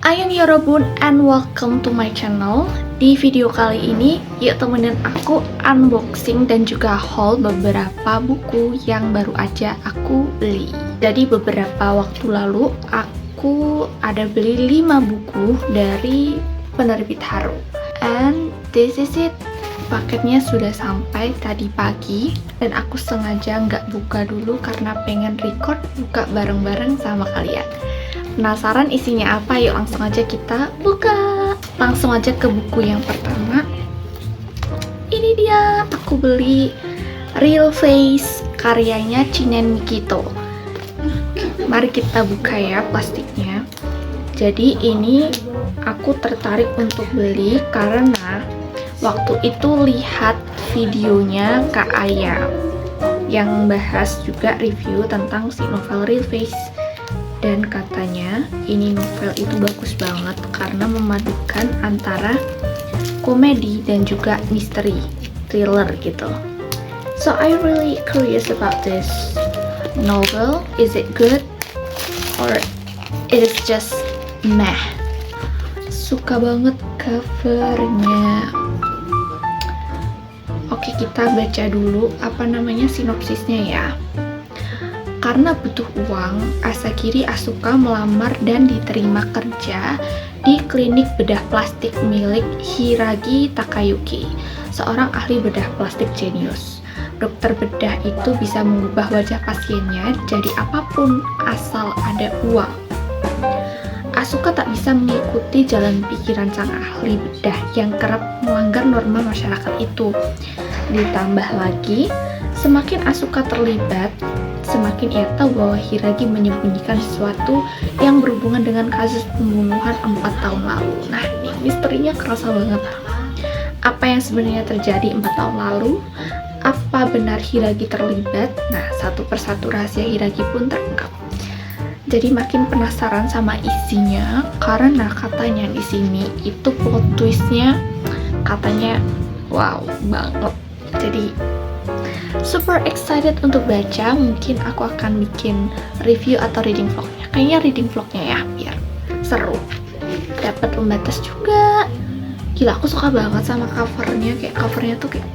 Ayo Yorobun and welcome to my channel. Di video kali ini, yuk temenin aku unboxing dan juga haul beberapa buku yang baru aja aku beli. Jadi beberapa waktu lalu, aku ada beli 5 buku dari penerbit Haru. And this is it. Paketnya sudah sampai tadi pagi dan aku sengaja nggak buka dulu karena pengen record buka bareng-bareng sama kalian. Penasaran isinya apa? Yuk langsung aja kita buka. Langsung aja ke buku yang pertama. Ini dia, aku beli Real Face karyanya Chinen Mikito. Mari kita buka ya plastiknya. Jadi ini aku tertarik untuk beli karena waktu itu lihat videonya Kak Aya yang bahas juga review tentang si novel Real Face. Dan katanya ini novel itu bagus banget karena memadukan antara komedi dan juga misteri, thriller gitu. So I really curious about this novel. Is it good or it is just meh? Suka banget covernya. Oke, kita baca dulu apa namanya sinopsisnya ya. Karena butuh uang, Asagiri Asuka melamar dan diterima kerja di klinik bedah plastik milik Hiragi Takayuki, seorang ahli bedah plastik jenius. Dokter bedah itu bisa mengubah wajah pasiennya jadi apapun asal ada uang. Asuka tak bisa mengikuti jalan pikiran sang ahli bedah yang kerap melanggar norma masyarakat itu. Ditambah lagi, semakin Asuka terlibat, semakin ia tahu bahwa Hiragi menyembunyikan sesuatu yang berhubungan dengan kasus pembunuhan 4 tahun lalu. Nah, ini misterinya kerasa banget. Apa yang sebenarnya terjadi 4 tahun lalu? Apa benar Hiragi terlibat? Nah, satu persatu rahasia Hiragi pun terungkap. Jadi makin penasaran sama isinya karena katanya di sini itu plot twistnya katanya wow banget. Jadi super excited untuk baca. Mungkin aku akan bikin review atau reading vlognya. Kayaknya reading vlognya ya, biar seru. Dapat pembatas juga. Gila, aku suka banget sama covernya. Kayak covernya tuh kayak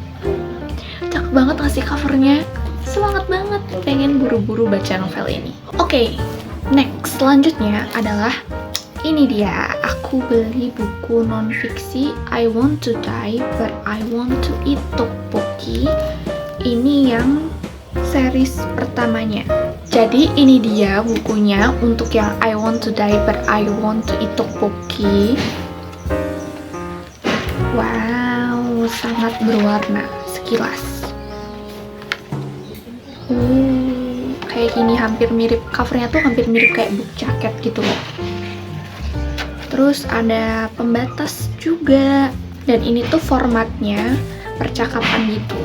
cakep banget ngasih covernya. Semangat banget. Pengen buru-buru baca novel ini. Oke, next selanjutnya adalah ini dia. Aku beli buku non-fiksi I Want to Die But I Want to Eat Tteokbokki. Ini yang series pertamanya. Jadi ini dia bukunya untuk yang I Want to Die But I Want to Eat Tteokbokki. Wow, sangat berwarna sekilas. Kayak gini hampir mirip, covernya tuh hampir mirip kayak book jacket gitu loh. Terus ada pembatas juga. Dan ini tuh formatnya percakapan gitu.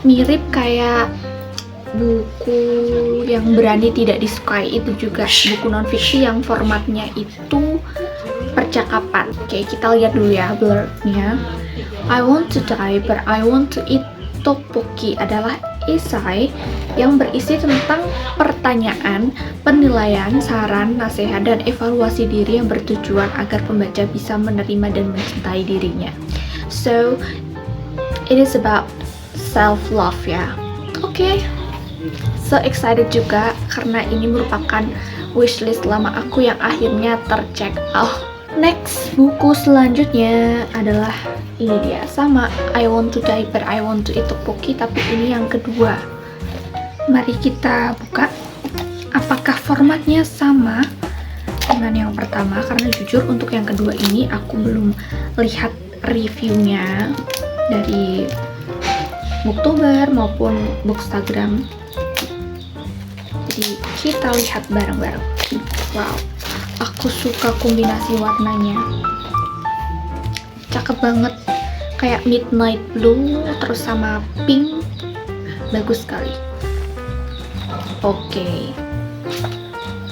Mirip kayak buku yang berani tidak disukai itu juga, buku non-fiksi yang formatnya itu percakapan. Oke, kita lihat dulu ya blurnya. I Want to Die But I Want to Eat Tteokbokki adalah esai yang berisi tentang pertanyaan, penilaian, saran, nasihat, dan evaluasi diri yang bertujuan agar pembaca bisa menerima dan mencintai dirinya. So, it is about self-love ya. Oke. So excited juga karena ini merupakan wishlist lama aku yang akhirnya tercheck out. Next, buku selanjutnya adalah ini dia, sama I Want to Die But I Want to Eat Tteokbokki, tapi ini yang kedua. Mari kita buka. Apakah formatnya sama dengan yang pertama? Karena jujur untuk yang kedua ini aku belum lihat reviewnya dari Booktober maupun Bookstagram. Jadi kita lihat bareng-bareng. Wow, aku suka kombinasi warnanya. Cakep banget. Kayak midnight blue terus sama pink. Bagus sekali. Oke.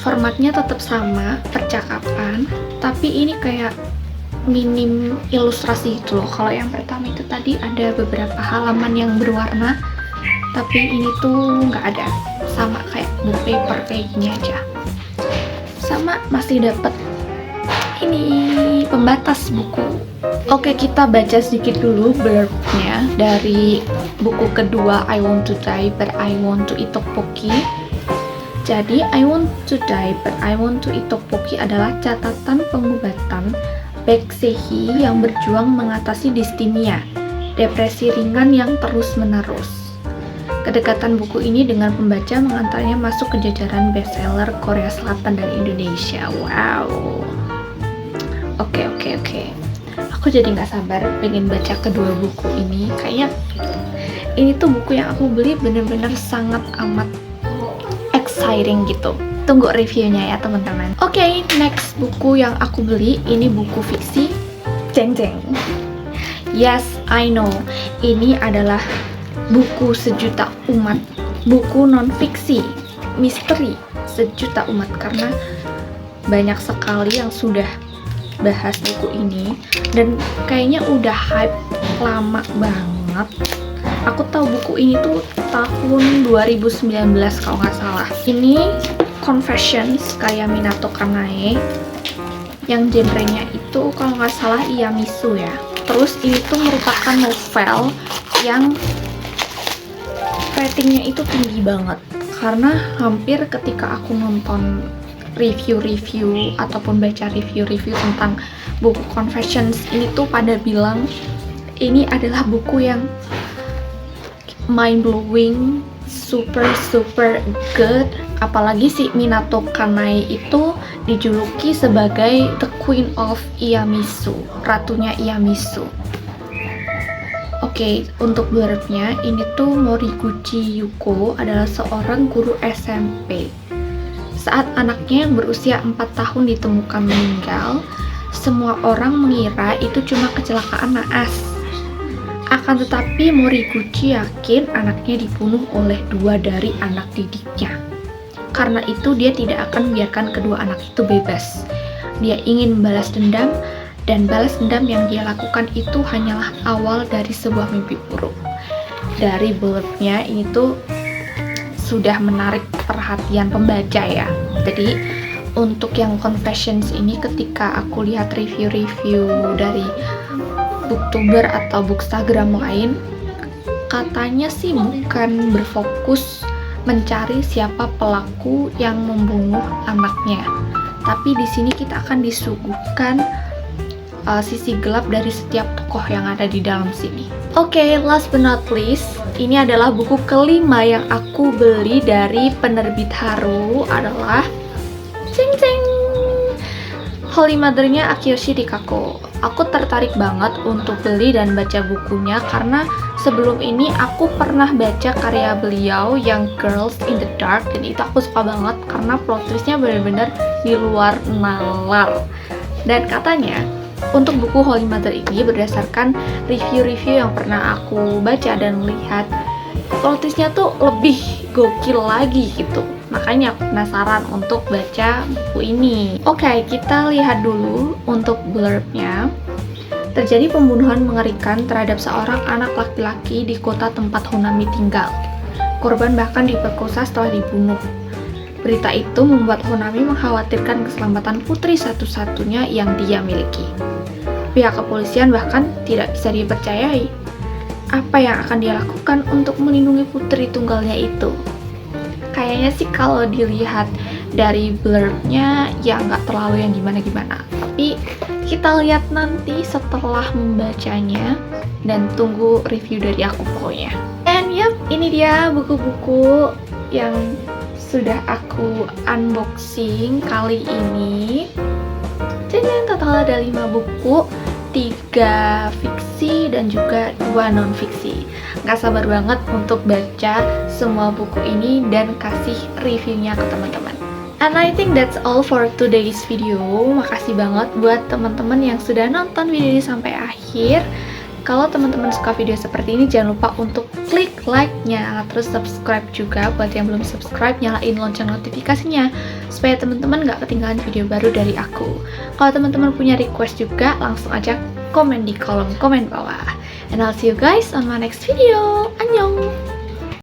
Formatnya tetap sama, percakapan, tapi ini kayak minim ilustrasi gitu loh. Kalau yang pertama itu tadi ada beberapa halaman yang berwarna, tapi ini tuh nggak ada. Sama kayak book paper kayak gini aja. Sama masih dapat ini pembatas buku. Oke, kita baca sedikit dulu blurbnya dari buku kedua I Want to Die But I Want to Eat Tteokbokki. Jadi, I Want to Die But I Want to Eat Tteokbokki adalah catatan pengobatan Baek Se-hee yang berjuang mengatasi distimia, depresi ringan yang terus-menerus. Kedekatan buku ini dengan pembaca mengantarnya masuk ke jajaran bestseller Korea Selatan dan Indonesia. Wow. Oke. Aku jadi nggak sabar pengen baca kedua buku ini. Kayaknya ini tuh buku yang aku beli bener-bener sangat amat exciting gitu. Tunggu reviewnya ya teman-teman. Oke, next buku yang aku beli ini buku fiksi. Jeng. Yes, I know. Ini adalah buku sejuta umat, buku non-fiksi, misteri sejuta umat, karena banyak sekali yang sudah bahas buku ini dan kayaknya udah hype lama banget. Aku tahu buku ini tuh tahun 2019 kalau nggak salah. Ini Confessions karya Minato Kanae yang genrenya itu kalau nggak salah Iyamisu ya. Terus ini tuh merupakan novel yang ratingnya itu tinggi banget, karena hampir ketika aku nonton review-review ataupun baca review-review tentang buku Confessions ini tuh pada bilang ini adalah buku yang mind-blowing, super good. Apalagi si Minato Kanae itu dijuluki sebagai the Queen of Iyamisu, ratunya Iyamisu. Oke, untuk blurbnya, ini tuh Moriguchi Yuko adalah seorang guru SMP. Saat anaknya yang berusia 4 tahun ditemukan meninggal, semua orang mengira itu cuma kecelakaan naas. Akan tetapi Moriguchi yakin anaknya dibunuh oleh 2 dari anak didiknya. Karena itu dia tidak akan membiarkan kedua anak itu bebas. Dia ingin membalas dendam, dan balas dendam yang dia lakukan itu hanyalah awal dari sebuah mimpi buruk. Dari blurbnya ini tuh sudah menarik perhatian pembaca ya. Jadi untuk yang Confessions ini, ketika aku lihat review-review dari booktuber atau bookstagram lain, katanya sih bukan berfokus mencari siapa pelaku yang membunuh anaknya, tapi di sini kita akan disuguhkan sisi gelap dari setiap tokoh yang ada di dalam sini. Oke, last but not least, ini adalah buku kelima yang aku beli dari penerbit Haru adalah Holy Mother-nya Akiyoshi Rikako. Aku tertarik banget untuk beli dan baca bukunya karena sebelum ini aku pernah baca karya beliau yang Girls in the Dark, dan itu aku suka banget karena plot twist-nya benar-benar di luar nalar. Dan katanya untuk buku Holy Mother ini, berdasarkan review-review yang pernah aku baca dan lihat, plot twist-nya tuh lebih gokil lagi gitu. Makanya aku penasaran untuk baca buku ini. Oke, kita lihat dulu untuk blurbnya. Terjadi pembunuhan mengerikan terhadap seorang anak laki-laki di kota tempat Honami tinggal. Korban bahkan diperkosa setelah dibunuh. Berita itu membuat Honami mengkhawatirkan keselamatan putri satu-satunya yang dia miliki. Pihak kepolisian bahkan tidak bisa dipercayai. Apa yang akan dia lakukan untuk melindungi putri tunggalnya itu? Kayaknya sih kalau dilihat dari blurbnya ya nggak terlalu yang gimana-gimana. Tapi kita lihat nanti setelah membacanya, dan tunggu review dari aku pokoknya. And yep, ini dia buku-buku yang sudah aku unboxing kali ini. Jadi total ada 5 buku, 3 fiksi dan juga 2 non-fiksi. Gak sabar banget untuk baca semua buku ini dan kasih reviewnya ke teman-teman. And I think that's all for today's video. Makasih banget buat teman-teman yang sudah nonton video ini sampai akhir. Kalau teman-teman suka video seperti ini, jangan lupa untuk klik like-nya, terus subscribe juga. Buat yang belum subscribe, nyalain lonceng notifikasinya supaya teman-teman gak ketinggalan video baru dari aku. Kalau teman-teman punya request juga, langsung aja komen di kolom komen bawah. And I'll see you guys on my next video. Annyeong!